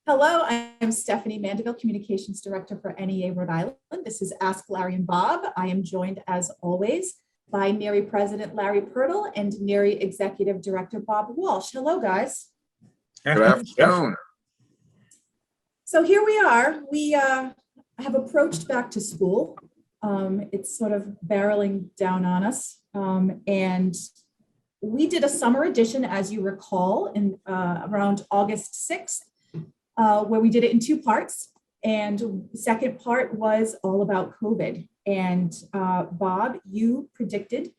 Hello, I'm Stephanie Mandeville, Communications Director for NEA Rhode Island. This is Ask Larry and Bob. I am joined, as always, by NERI President Larry Pirtle and NERI Executive Director Bob Walsh. Hello, guys. Good afternoon. So here we are. We have approached back to school. It's sort of barreling down on us. And we did a summer edition, as you recall, in around August 6th. Where we did it in two parts. And the second part was all about COVID. And Bob, you predicted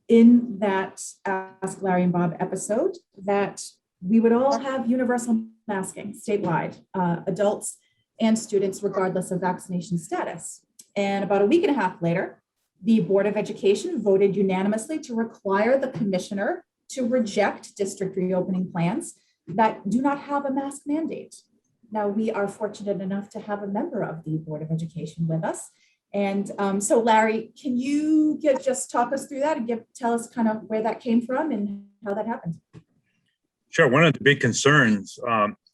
in that Ask Larry and Bob episode that we would all have universal masking statewide, adults and students, regardless of vaccination status. And about a week and a half later, the Board of Education voted unanimously to require the commissioner to reject district reopening plans that do not have a mask mandate. Now, we are fortunate enough to have a member of the Board of Education with us. And so, Larry, can you just talk us through that and tell us kind of where that came from and how that happened? Sure. One of the big concerns,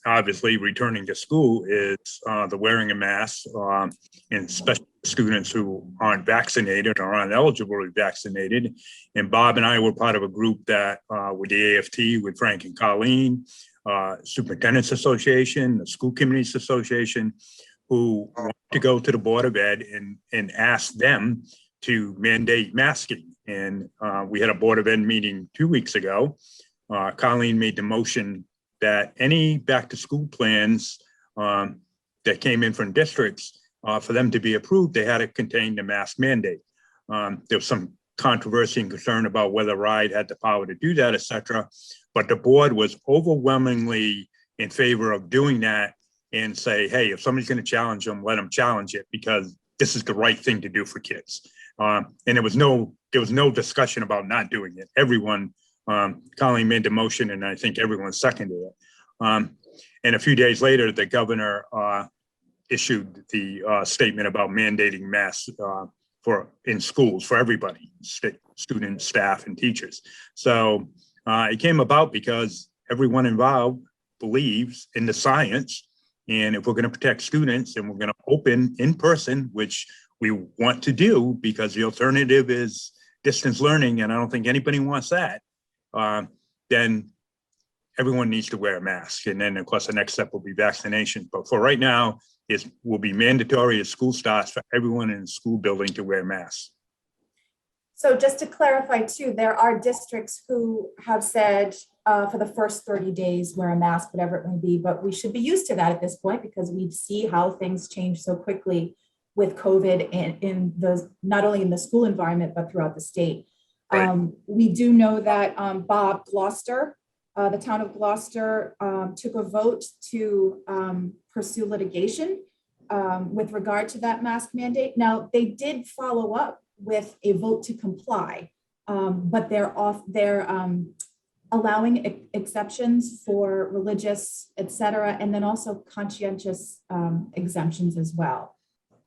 obviously, returning to school is the wearing of masks, and especially students who aren't vaccinated or aren't eligible to be vaccinated. And Bob and I were part of a group that with the AFT, with Frank and Colleen, Superintendents Association, the School Committees Association, who want to go to the Board of Ed and ask them to mandate masking. And we had a Board of Ed meeting 2 weeks ago. Colleen made the motion that any back to school plans that came in from districts, for them to be approved, they had to contain the mask mandate. There was some controversy and concern about whether RIDE had the power to do that, et cetera. But the board was overwhelmingly in favor of doing that and say, hey, if somebody's going to challenge them, let them challenge it because this is the right thing to do for kids. And there was no discussion about not doing it. Everyone, Colleen made the motion, and I think everyone seconded it. And a few days later, the governor issued the statement about mandating masks in schools for everybody, students, staff, and teachers. So it came about because everyone involved believes in the science. And if we're going to protect students and we're going to open in person, which we want to do because the alternative is distance learning, and I don't think anybody wants that, then everyone needs to wear a mask. And then, of course, the next step will be vaccination. But for right now, it will be mandatory as school starts for everyone in the school building to wear masks. So just to clarify too, there are districts who have said for the first 30 days, wear a mask, whatever it may be, but we should be used to that at this point because we see how things change so quickly with COVID and not only in the school environment, but throughout the state. Right. We do know that Bob, Glocester, the town of Glocester took a vote to pursue litigation with regard to that mask mandate. Now, they did follow up with a vote to comply, but they're allowing exceptions for religious, et cetera, and then also conscientious exemptions as well.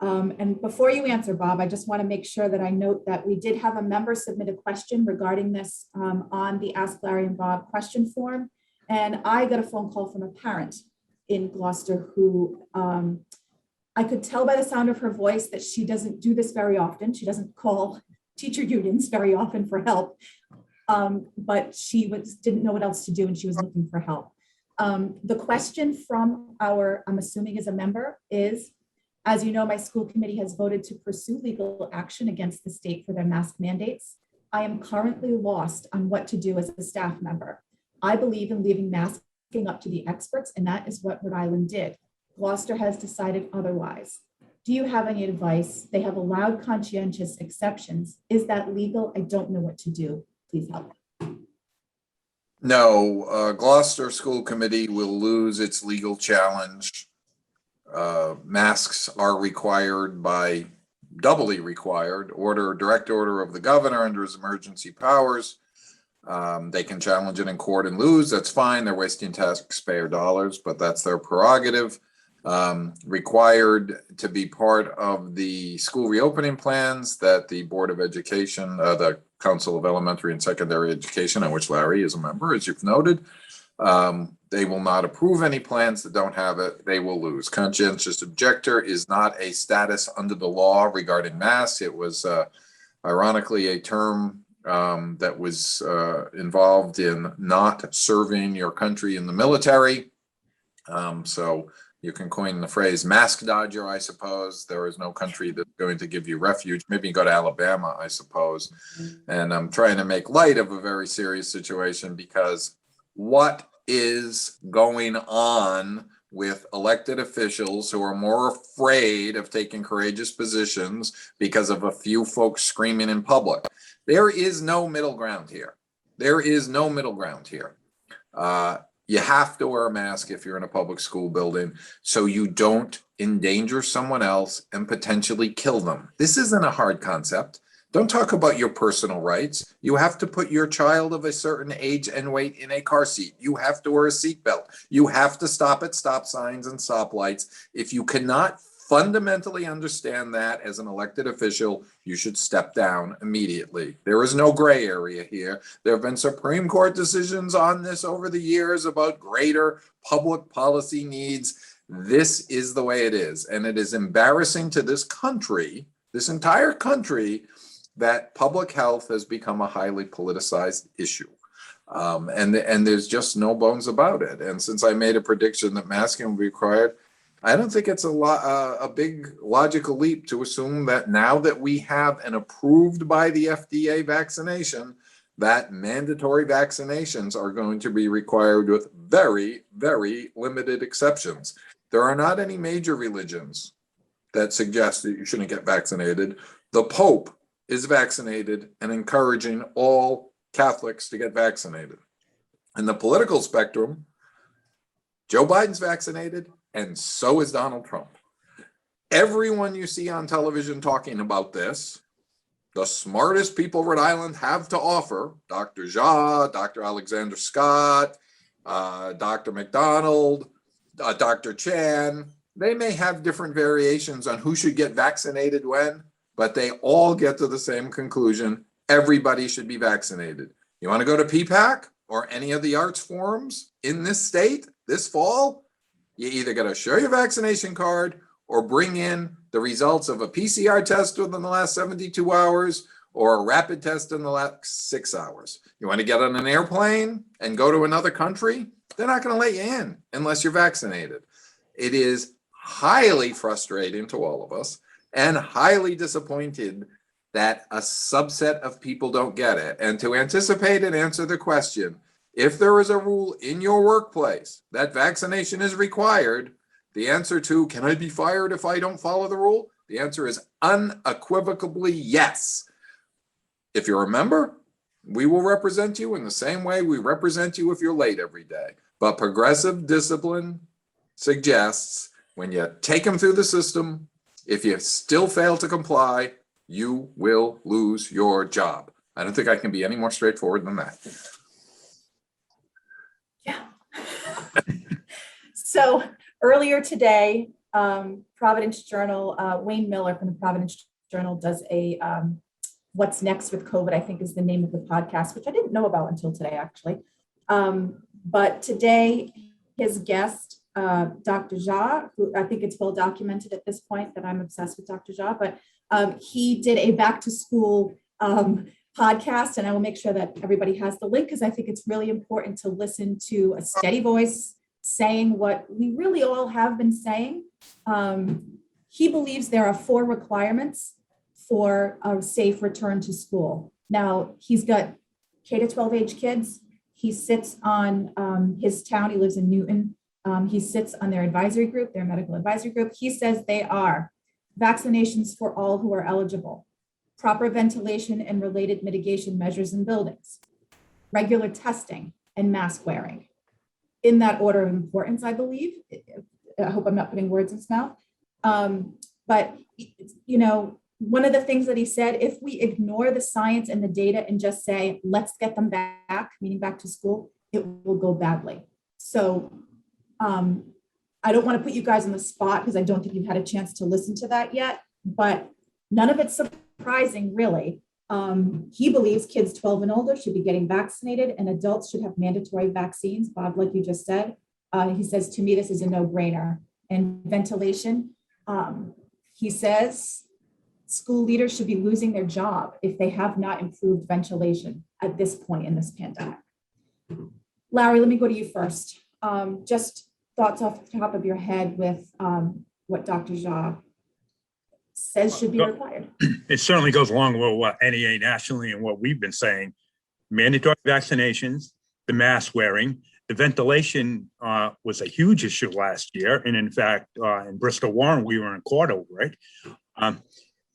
And before you answer, Bob, I just want to make sure that I note that we did have a member submit a question regarding this on the Ask Larry and Bob question form. And I got a phone call from a parent in Gloucester who I could tell by the sound of her voice that she doesn't do this very often. She doesn't call teacher unions very often for help, but she didn't know what else to do and she was looking for help. The question from I'm assuming is a member, is, as you know, my school committee has voted to pursue legal action against the state for their mask mandates. I am currently lost on what to do as a staff member. I believe in leaving masking up to the experts, and that is what Rhode Island did. Gloucester has decided otherwise. Do you have any advice? They have allowed conscientious exceptions. Is that legal? I don't know what to do. Please help. No, Glocester School Committee will lose its legal challenge. Masks are required by doubly required direct order of the governor under his emergency powers. They can challenge it in court and lose. That's fine. They're wasting taxpayer dollars, but that's their prerogative. Required to be part of the school reopening plans that the Board of Education, the Council of Elementary and Secondary Education, on which Larry is a member, as you've noted, They will not approve any plans that don't have it. They will lose. Conscientious objector is not a status under the law regarding masks. It was ironically a term that was involved in not serving your country in the military. So you can coin the phrase mask dodger, I suppose. There is no country that's going to give you refuge. Maybe you go to Alabama, I suppose. And I'm trying to make light of a very serious situation, because what is going on with elected officials who are more afraid of taking courageous positions because of a few folks screaming in public? There is no middle ground here. There is no middle ground here. You have to wear a mask if you're in a public school building so you don't endanger someone else and potentially kill them. This isn't a hard concept. Don't talk about your personal rights. You have to put your child of a certain age and weight in a car seat. You have to wear a seatbelt. You have to stop at stop signs and stoplights. If you cannot fundamentally understand that as an elected official, you should step down immediately. There is no gray area here. There have been Supreme Court decisions on this over the years about greater public policy needs. This is the way it is. And it is embarrassing to this country, this entire country, that public health has become a highly politicized issue. And there's just no bones about it. And since I made a prediction that masking will be required, I don't think it's a big logical leap to assume that now that we have an approved by the FDA vaccination, that mandatory vaccinations are going to be required with very, very limited exceptions. There are not any major religions that suggest that you shouldn't get vaccinated. The Pope is vaccinated and encouraging all Catholics to get vaccinated. In the political spectrum, Joe Biden's vaccinated, and so is Donald Trump. Everyone you see on television talking about this, the smartest people Rhode Island have to offer, Dr. Jha, Dr. Alexander Scott, Dr. McDonald, Dr. Chan, they may have different variations on who should get vaccinated when, but they all get to the same conclusion: everybody should be vaccinated. You want to go to PPAC or any of the arts forums in this state this fall? You either got to show your vaccination card or bring in the results of a PCR test within the last 72 hours or a rapid test in the last 6 hours. You want to get on an airplane and go to another country? They're not going to let you in unless you're vaccinated. It is highly frustrating to all of us and highly disappointed that a subset of people don't get it. And to anticipate and answer the question, if there is a rule in your workplace that vaccination is required, the answer to, can I be fired if I don't follow the rule? The answer is unequivocally yes. If you're a member, we will represent you in the same way we represent you if you're late every day. But progressive discipline suggests when you take them through the system, if you still fail to comply, you will lose your job. I don't think I can be any more straightforward than that. Yeah. So earlier today, Providence Journal, Wayne Miller from the Providence Journal does a What's Next with COVID, I think is the name of the podcast, which I didn't know about until today, actually. But today, his guest, Dr. Jha, who I think it's well documented at this point that I'm obsessed with Dr. Jha, but he did a back to school podcast, and I will make sure that everybody has the link because I think it's really important to listen to a steady voice saying what we really all have been saying. He believes there are 4 requirements for a safe return to school. Now, he's got K-12 age kids. He sits on his town. He lives in Newton. He sits on their advisory group, their medical advisory group. He says they are vaccinations for all who are eligible, proper ventilation and related mitigation measures in buildings, regular testing and mask wearing. In that order of importance, I believe. I hope I'm not putting words in his mouth. But, you know, one of the things that he said, if we ignore the science and the data and just say, let's get them back, meaning back to school, it will go badly. So I don't want to put you guys on the spot because I don't think you've had a chance to listen to that yet, but none of it's surprising really He believes kids 12 and older should be getting vaccinated and adults should have mandatory vaccines. Bob, like you just said, he says, to me, this is a no-brainer. And ventilation, he says school leaders should be losing their job if they have not improved ventilation at this point in this pandemic. Larry, let me go to you first. Just thoughts off the top of your head with what Dr. Jha says should be required. It certainly goes along with what NEA nationally and what we've been saying. Mandatory vaccinations, the mask wearing, the ventilation was a huge issue last year. And in fact, in Bristol Warren, we were in court over it.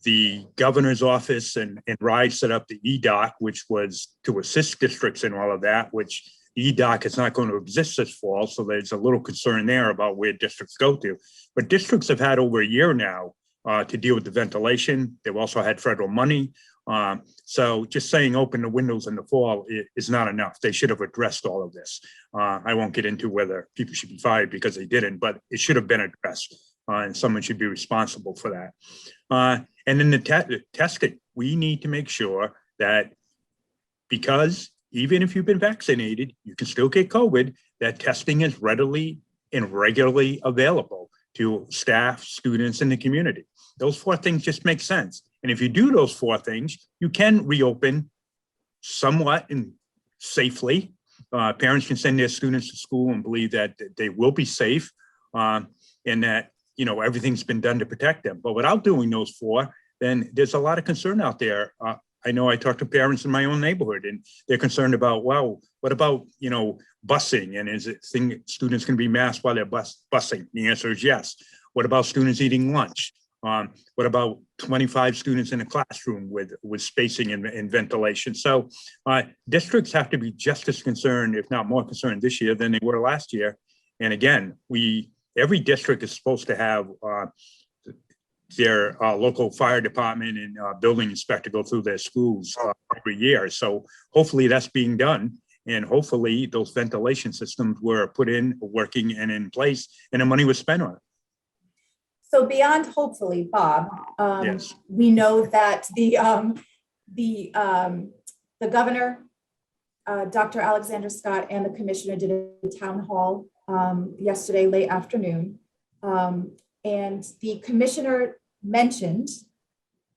The governor's office and RIDE set up the EDOC, which was to assist districts in all of that, which the EDOC is not going to exist this fall. So there's a little concern there about where districts go to. But districts have had over a year now to deal with the ventilation. They've also had federal money. So just saying open the windows in the fall is not enough. They should have addressed all of this. I won't get into whether people should be fired because they didn't, but it should have been addressed and someone should be responsible for that. And then the testing, we need to make sure that because even if you've been vaccinated, you can still get COVID, that testing is readily and regularly available to staff, students, and the community. Those four things just make sense. And if you do those four things, you can reopen somewhat and safely. Parents can send their students to school and believe that they will be safe and that, you know, everything's been done to protect them. But without doing those four, then there's a lot of concern out there. I know I talk to parents in my own neighborhood and they're concerned about, well, what about, you know, busing? And is it students can be masked while they're busing? The answer is yes. What about students eating lunch? What about 25 students in a classroom with spacing and ventilation? So districts have to be just as concerned, if not more concerned this year than they were last year. And again, every district is supposed to have their local fire department and building inspector go through their schools every year. So hopefully that's being done. And hopefully those ventilation systems were put in, working and in place, and the money was spent on it. So beyond hopefully, Bob, Yes. we know that the governor, Dr. Alexander Scott, and the commissioner did a town hall yesterday late afternoon. And the commissioner mentioned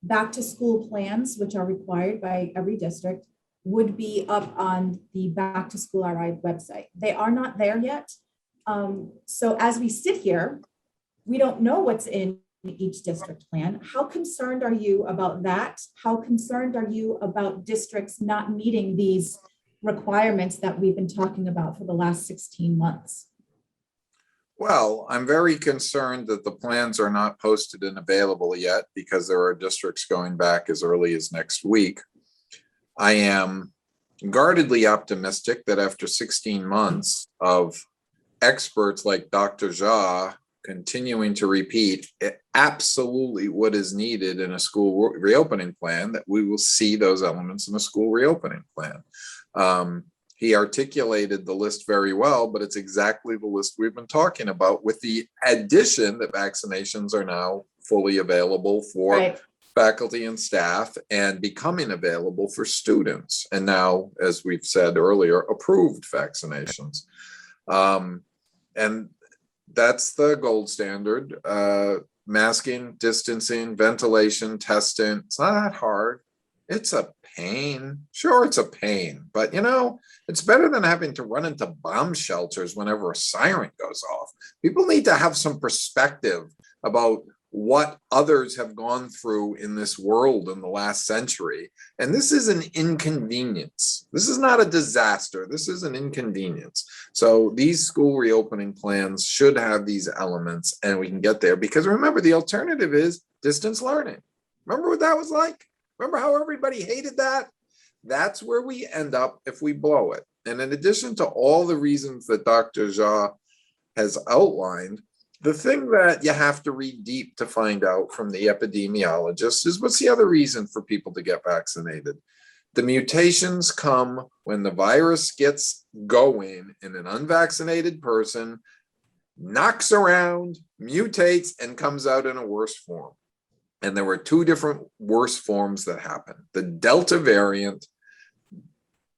back to school plans, which are required by every district, would be up on the Back to School RI website. They are not there yet. So as we sit here, we don't know what's in each district plan. How concerned are you about that? How concerned are you about districts not meeting these requirements that we've been talking about for the last 16 months? Well, I'm very concerned that the plans are not posted and available yet because there are districts going back as early as next week. I am guardedly optimistic that after 16 months of experts like Dr. Jha continuing to repeat absolutely what is needed in a school reopening plan, that we will see those elements in a school reopening plan. He articulated the list very well, but it's exactly the list we've been talking about, with the addition that vaccinations are now fully available for faculty and staff and becoming available for students. And now, as we've said earlier, approved vaccinations. And that's the gold standard. Masking, distancing, ventilation, testing. It's not that hard. It's a pain. Sure, it's a pain, but you know, it's better than having to run into bomb shelters whenever a siren goes off. People need to have some perspective about what others have gone through in this world in the last century. And this is an inconvenience. This is not a disaster. This is an inconvenience. So these school reopening plans should have these elements, and we can get there, because remember, the alternative is distance learning. Remember what that was like? Remember how everybody hated that? That's where we end up if we blow it. And in addition to all the reasons that Dr. Jha has outlined, the thing that you have to read deep to find out from the epidemiologists is, what's the other reason for people to get vaccinated? The mutations come when the virus gets going in an unvaccinated person, knocks around, mutates, and comes out in a worse form. And there were two different worse forms that happened. The Delta variant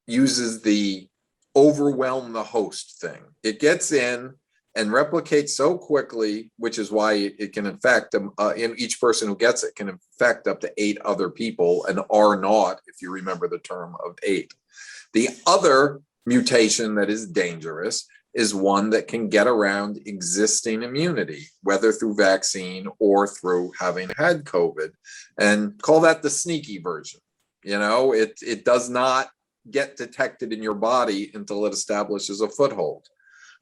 uses the overwhelm the host thing. It gets in and replicates so quickly, which is why it can infect in each person who gets it can infect up to 8 other people, and R naught, if you remember the term of 8. The other mutation that is dangerous is one that can get around existing immunity, whether through vaccine or through having had COVID, and call that the sneaky version. You know, it does not get detected in your body until it establishes a foothold.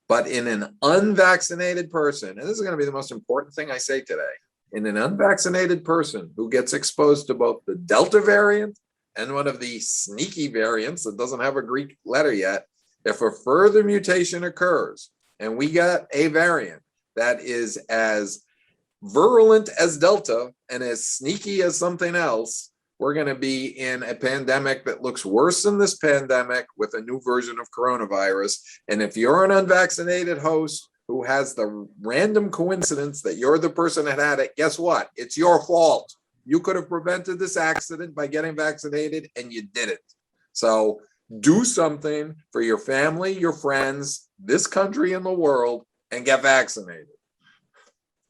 But in an unvaccinated person, and this is going to be the most important thing I say today, in an unvaccinated person who gets exposed to both the Delta variant and one of the sneaky variants that doesn't have a Greek letter yet, if a further mutation occurs and we got a variant that is as virulent as Delta and as sneaky as something else, we're going to be in a pandemic that looks worse than this pandemic with a new version of coronavirus. And if you're an unvaccinated host who has the random coincidence that you're the person that had it, guess what? It's your fault. You could have prevented this accident by getting vaccinated and you didn't. So do something for your family, your friends, this country and the world, and get vaccinated.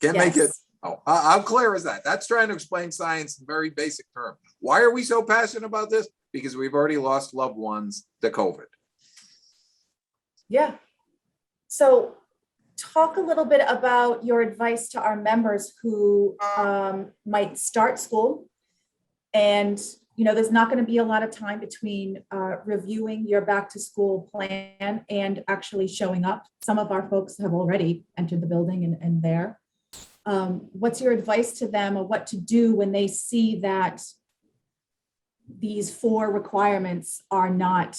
Can't make it. Oh, how clear is that? That's trying to explain science in very basic terms. Why are we so passionate about this? Because we've already lost loved ones to COVID. Yeah. So talk a little bit about your advice to our members who might start school. And, you know, there's not going to be a lot of time between reviewing your back to school plan and actually showing up. Some of our folks have already entered the building and there. What's your advice to them of what to do when they see that these 4 requirements are not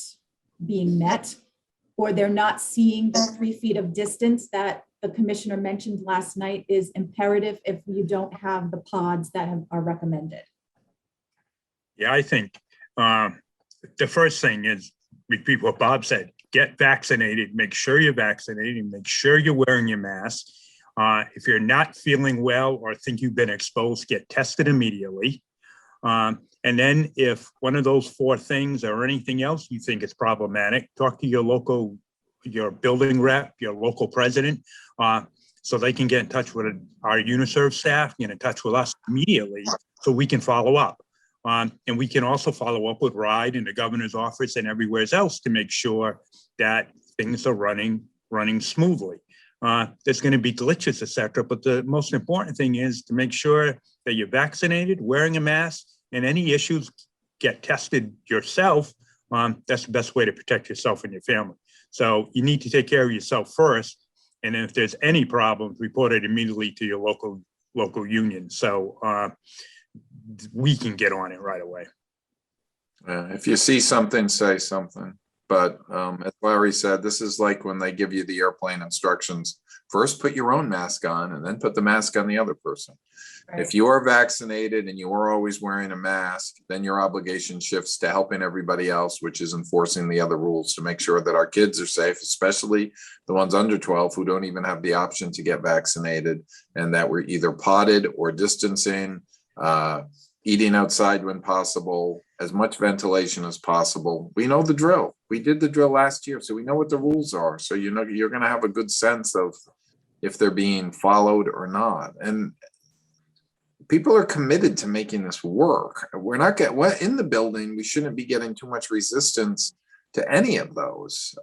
being met, or they're not seeing the 3 feet of distance that the commissioner mentioned last night is imperative if you don't have the pods that are recommended? Yeah, I think the first thing is, repeat what Bob said, get vaccinated, make sure you're vaccinated, make sure you're wearing your mask. If you're not feeling well or think you've been exposed, get tested immediately. And then if one of those 4 things or anything else you think is problematic, talk to your building rep, your local president, so they can get in touch with our UniServe staff, get in touch with us immediately so we can follow up. And we can also follow up with RIDE and the governor's office and everywhere else to make sure that things are running smoothly. There's going to be glitches, etc. But the most important thing is to make sure that you're vaccinated, wearing a mask, and any issues get tested yourself. That's the best way to protect yourself and your family. So you need to take care of yourself first. And if there's any problems, report it immediately to your local union. So we can get on it right away. If you see something, say something. But as Larry said, this is like when they give you the airplane instructions. First, put your own mask on and then put the mask on the other person. Right. If you are vaccinated and you are always wearing a mask, then your obligation shifts to helping everybody else, which is enforcing the other rules to make sure that our kids are safe, especially the ones under 12 who don't even have the option to get vaccinated, and that we're either potted or distancing, eating outside when possible, as much ventilation as possible. We know the drill. We did the drill last year, so we know what the rules are. So you know you're going to have a good sense of if they're being followed or not. And people are committed to making this work. We're not in the building. We shouldn't be getting too much resistance to any of those.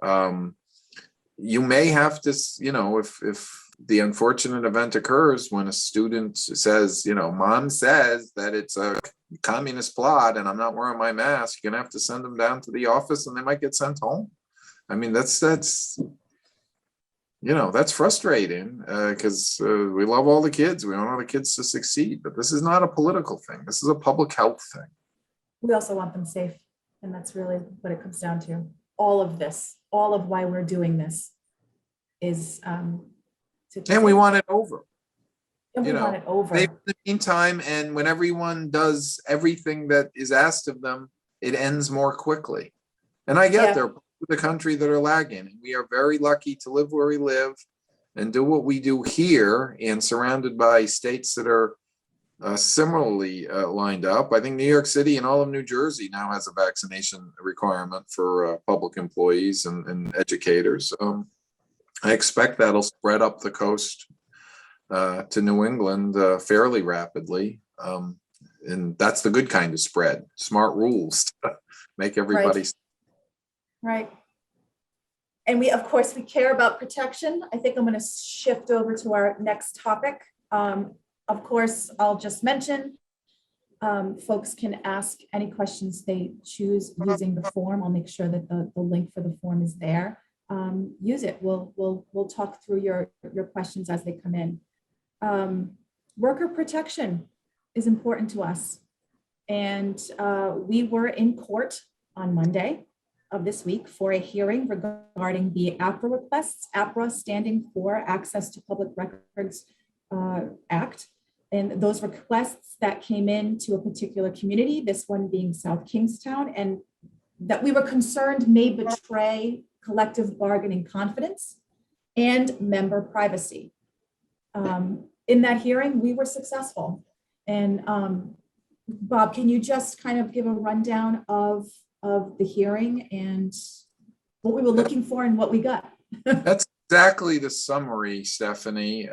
You may have to, you know, if the unfortunate event occurs when a student says, you know, mom says that it's a communist plot and I'm not wearing my mask, you're gonna have to send them down to the office and they might get sent home. I mean, that's you know, that's frustrating because we love all the kids. We want all the kids to succeed, but this is not a political thing. This is a public health thing. We also want them safe. And that's really what it comes down to. All of this, all of why we're doing this is and we want it over. And we want it over. In the meantime, and when everyone does everything that is asked of them, it ends more quickly. And I get there are parts of the country that are lagging. And we are very lucky to live where we live and do what we do here and surrounded by states that are similarly lined up. I think New York City and all of New Jersey now has a vaccination requirement for public employees and educators. I expect that'll spread up the coast to New England fairly rapidly. And that's the good kind of spread. Smart rules to make everybody. Right. And we, of course, we care about protection. I think I'm going to shift over to our next topic. Of course, I'll just mention, folks can ask any questions they choose using the form. I'll make sure that the link for the form is there. Use it. We'll talk through your questions as they come in. Worker protection is important to us. And we were in court on Monday of this week for a hearing regarding the APRA requests, APRA standing for Access to Public Records Act. And those requests that came in to a particular community, this one being South Kingstown, and that we were concerned may betray collective bargaining confidence and member privacy. In that hearing, we were successful. And Bob, can you just kind of give a rundown of the hearing and what we were looking for and what we got? That's exactly the summary, Stephanie.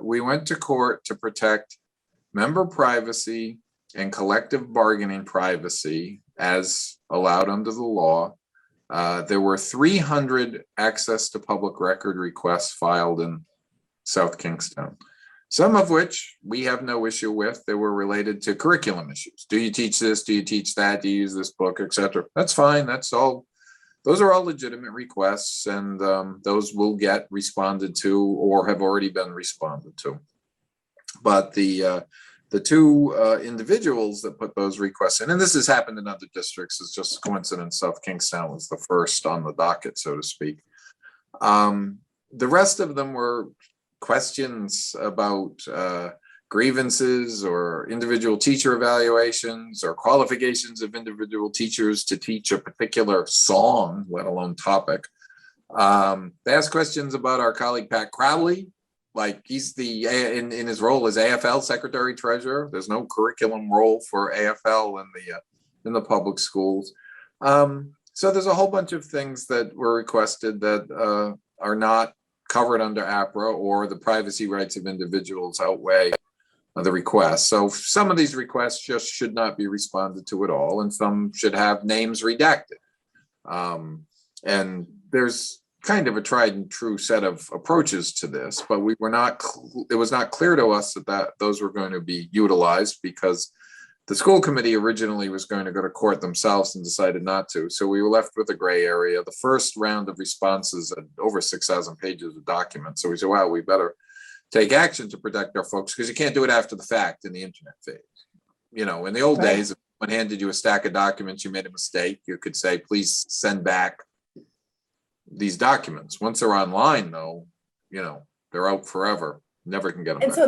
We went to court to protect member privacy and collective bargaining privacy as allowed under the law. There were 300 access to public record requests filed in South Kingstown, some of which we have no issue with. They were related to curriculum issues. Do you teach this? Do you teach that? Do you use this book, etc.? That's fine. That's all. Those are all legitimate requests, and those will get responded to or have already been responded to. But the two individuals that put those requests in, and this has happened in other districts, it's just a coincidence South Kingstown was the first on the docket, so to speak. The rest of them were questions about grievances or individual teacher evaluations or qualifications of individual teachers to teach a particular song, let alone topic. They asked questions about our colleague Pat Crowley, like he's in his role as AFL Secretary Treasurer. There's no curriculum role for AFL in the public schools. So there's a whole bunch of things that were requested that are not covered under APRA, or the privacy rights of individuals outweigh the requests. So some of these requests just should not be responded to at all, and some should have names redacted. And there's kind of a tried and true set of approaches to this, but we were not. It was not clear to us that those were going to be utilized, because the school committee originally was going to go to court themselves and decided not to. So we were left with a gray area. The first round of responses had over 6,000 pages of documents. So we said, wow, we better take action to protect our folks, because you can't do it after the fact in the internet phase. You know, in the old days, if someone handed you a stack of documents, you made a mistake, you could say, please send back these documents. Once they're online, though, you know, they're out forever. Never can get them and back. so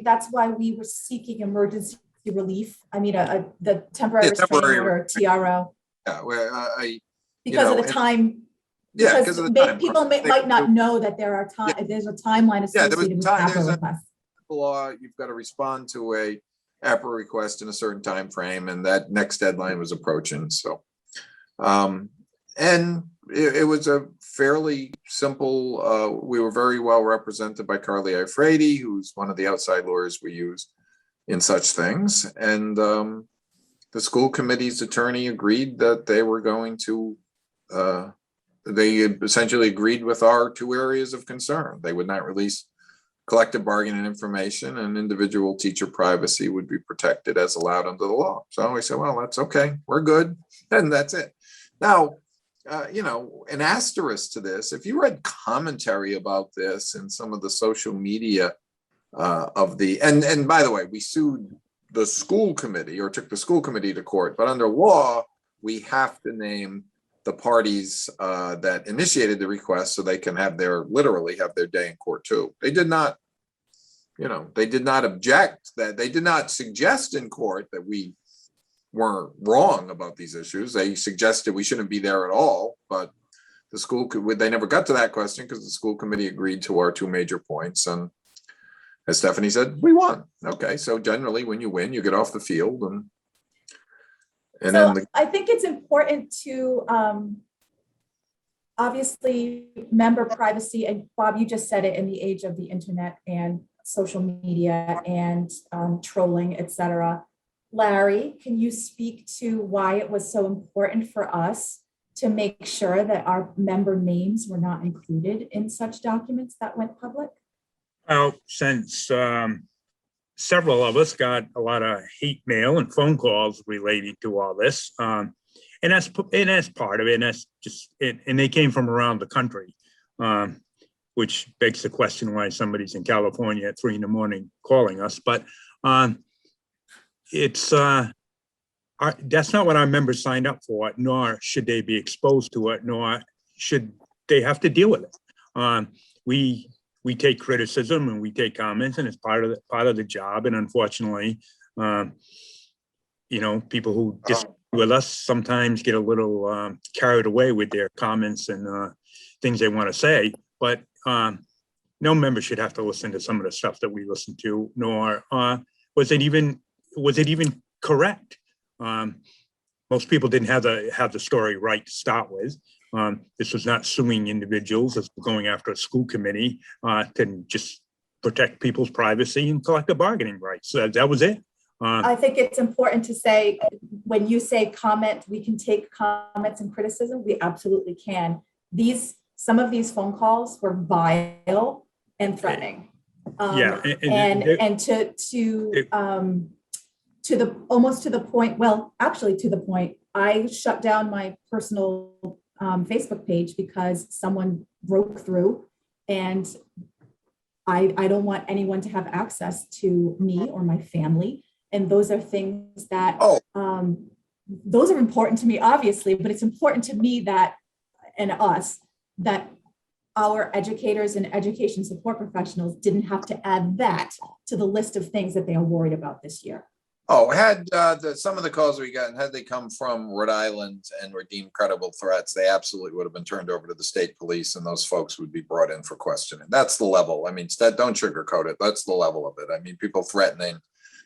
that's why we were seeking emergency relief. I mean, the temporary restraining order, TRO. Yeah, well, because of the time. Yeah, because of the time. People might not know that there's a timeline associated with APRA requests. Law, you've got to respond to a APRA request in a certain time frame, and that next deadline was approaching. So, and it was a fairly simple. We were very well represented by Carly Ifredi, who's one of the outside lawyers we use in such things, and the school committee's attorney agreed that they were going to. They essentially agreed with our two areas of concern. They would not release collective bargaining information, and individual teacher privacy would be protected as allowed under the law. So we said, well, that's okay. We're good. And that's it. Now, you know, an asterisk to this, if you read commentary about this in some of the social media and by the way, we sued the school committee, or took the school committee to court, but under law, we have to name the parties that initiated the request so they can literally have their day in court too. They did not, you know, they did not object, that they did not suggest in court that we weren't wrong about these issues. They suggested we shouldn't be there at all, but they never got to that question because the school committee agreed to our two major points. And as Stephanie said, we won. Okay, so generally when you win, you get off the field and So then I think it's important to obviously member privacy, and Bob, you just said it, in the age of the internet and social media and trolling, etc. Larry, can you speak to why it was so important for us to make sure that our member names were not included in such documents that went public? Well, since several of us got a lot of hate mail and phone calls relating to all this, and that's part of it, and that's just it, and they came from around the country, which begs the question why somebody's in California at 3 a.m. calling us. But it's that's not what our members signed up for, nor should they be exposed to it, nor should they have to deal with it. We take criticism and we take comments, and it's part of the job. And unfortunately, people who disagree with us sometimes get a little carried away with their comments and things they want to say. But no member should have to listen to some of the stuff that we listen to, nor was it even correct. Most people didn't have the story right to start with. This was not suing individuals. This was going after a school committee to just protect people's privacy and collective bargaining rights. So that was it. I think it's important to say, when you say comment, we can take comments and criticism. We absolutely can. Some of these phone calls were vile and threatening. Yeah, and to the almost to the point. Well, actually, to the point, I shut down my personal Facebook page because someone broke through, and I don't want anyone to have access to me or my family. And those are things that those are important to me, obviously, but it's important to me that, and us, that our educators and education support professionals didn't have to add that to the list of things that they are worried about this year. Oh, had some of the calls we got, had they come from Rhode Island and were deemed credible threats, they absolutely would have been turned over to the state police, and those folks would be brought in for questioning. That's the level. I mean, don't sugarcoat it. That's the level of it. I mean, people threatening,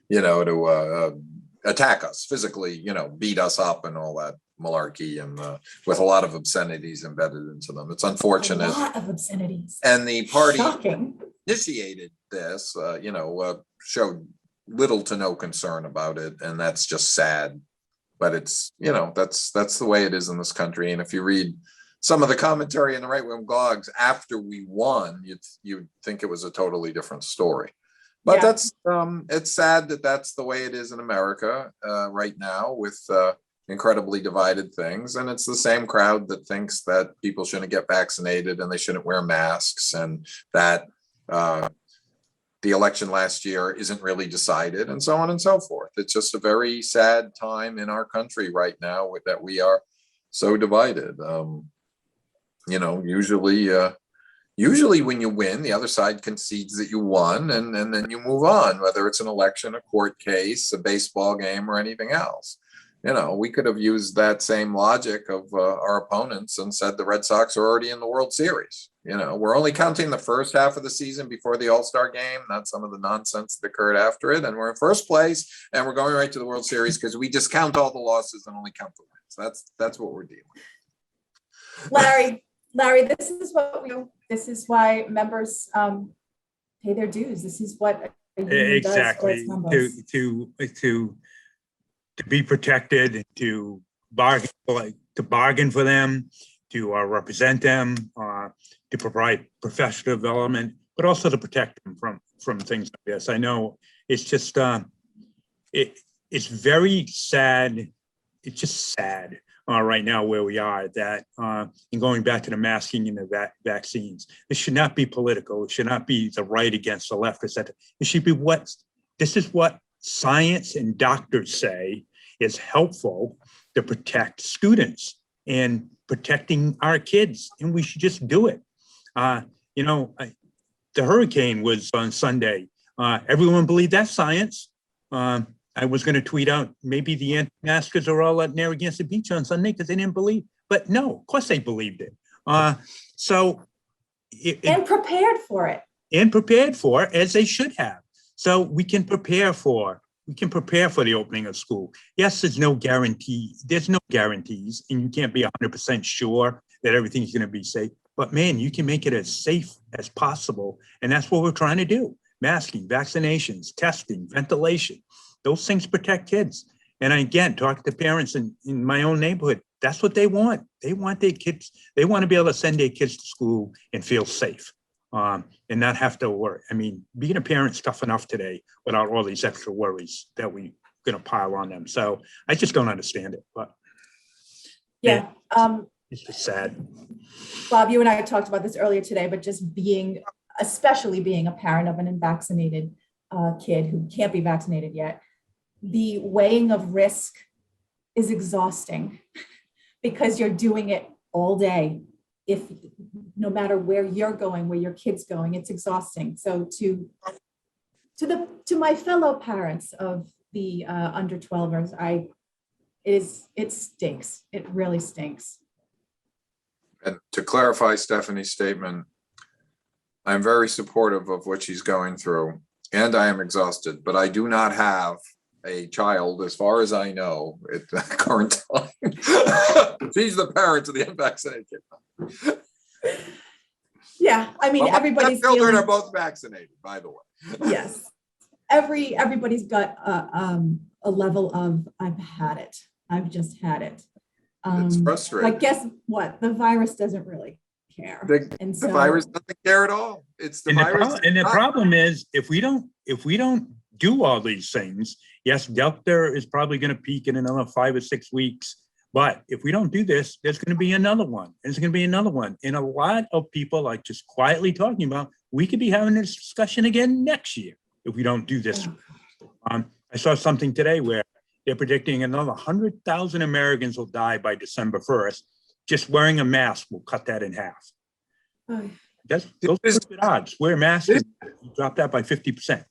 to attack us physically, beat us up and all that malarkey, and with a lot of obscenities embedded into them. It's unfortunate. A lot of obscenities. And the party Shocking. initiated this, showed little to no concern about it, and that's just sad. But it's that's the way it is in this country. And if you read some of the commentary in the right-wing blogs after we won, you'd think it was a totally different story. But Yeah. that's it's sad that that's the way it is in America right now, with incredibly divided things. And it's the same crowd that thinks that people shouldn't get vaccinated and they shouldn't wear masks, and that the election last year isn't really decided, and so on and so forth. It's just a very sad time in our country right now that we are so divided. Usually when you win, the other side concedes that you won, and then you move on, whether it's an election, a court case, a baseball game, or anything else. We could have used that same logic of our opponents and said the Red Sox are already in the World Series. We're only counting the first half of the season before the All-Star game, not some of the nonsense that occurred after it. And we're in first place, and we're going right to the World Series because we discount all the losses and only count the wins. That's what we're dealing with. Larry, this is what we do. This is why members pay their dues. This is what a union does for its members. To be protected, to bargain for them, to represent them, to provide professional development, but also to protect them from things like this. I know it's just it's very sad. It's just sad right now where we are, that and going back to the masking and the vaccines, this should not be political. It should not be the right against the left. It should be this is what science and doctors say is helpful to protect students and protecting our kids, and we should just do it. The hurricane was on Sunday. Everyone believed that science. I was going to tweet out, maybe the anti-maskers are all at Narragansett Beach on Sunday because they didn't believe. But no, of course they believed it. And prepared for it. and prepared for, as they should have. So we can prepare for the opening of school. Yes, there's no guarantees, and you can't be 100% sure that everything's going to be safe. But man, you can make it as safe as possible. And that's what we're trying to do. Masking, vaccinations, testing, ventilation, those things protect kids. And again, talk to parents in my own neighborhood. That's what they want. They want their kids, they want to be able to send their kids to school and feel safe, and not have to worry. I mean, being a parent's tough enough today without all these extra worries that we're going to pile on them. So I just don't understand it, but Yeah. it's just sad. Bob, you and I talked about this earlier today, but just especially being a parent of an unvaccinated kid who can't be vaccinated yet, the weighing of risk is exhausting because you're doing it all day. If no matter where you're going, where your kid's going, it's exhausting. So to my fellow parents of the under 12ers, it stinks. It really stinks. And to clarify Stephanie's statement, I'm very supportive of what she's going through, and I am exhausted, but I do not have a child, as far as I know, at the current time. She's the parent of the unvaccinated kid. Yeah, I mean, Well, my everybody's children feeling, are both vaccinated, by the way. yes. Everybody's got a level of, I've had it. I've just had it. It's frustrating. But guess what? The virus doesn't really care. The virus doesn't care at all. It's the virus. And the problem is, if we don't do all these things, yes, Delta is probably going to peak in another 5 or 6 weeks. But if we don't do this, there's going to be another one. There's going to be another one. And a lot of people are just quietly talking about, we could be having this discussion again next year if we don't do this. I saw something today where they're predicting another 100,000 Americans will die by December 1st. Just wearing a mask will cut that in half. Those are good odds. Wear a mask, and you drop that by 50%.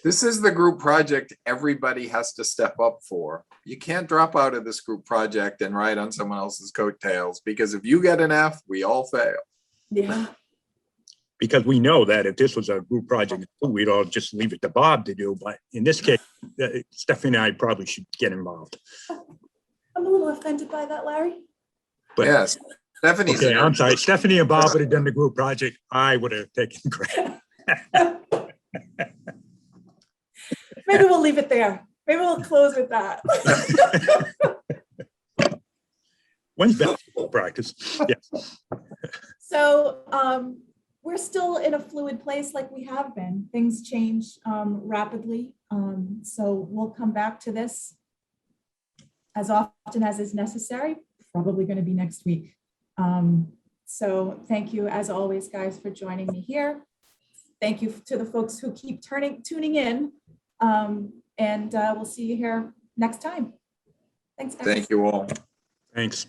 This is the group project everybody has to step up for. You can't drop out of this group project and ride on someone else's coattails, because if you get an F, we all fail. Yeah. Because we know that if this was a group project, we'd all just leave it to Bob to do. But in this case, Stephanie and I probably should get involved. I'm a little offended by that, Larry. But Yes, Stephanie's. okay, I'm sorry. Stephanie and Bob would have done the group project. I would have taken credit. Maybe we'll leave it there. Maybe we'll close with that. When's basketball practice? Yes. So we're still in a fluid place like we have been. Things change rapidly. So we'll come back to this as often as is necessary, probably going to be next week. So thank you, as always, guys, for joining me here. Thank you to the folks who keep tuning in. And we'll see you here next time. Thanks, guys. Thank you all. Thanks.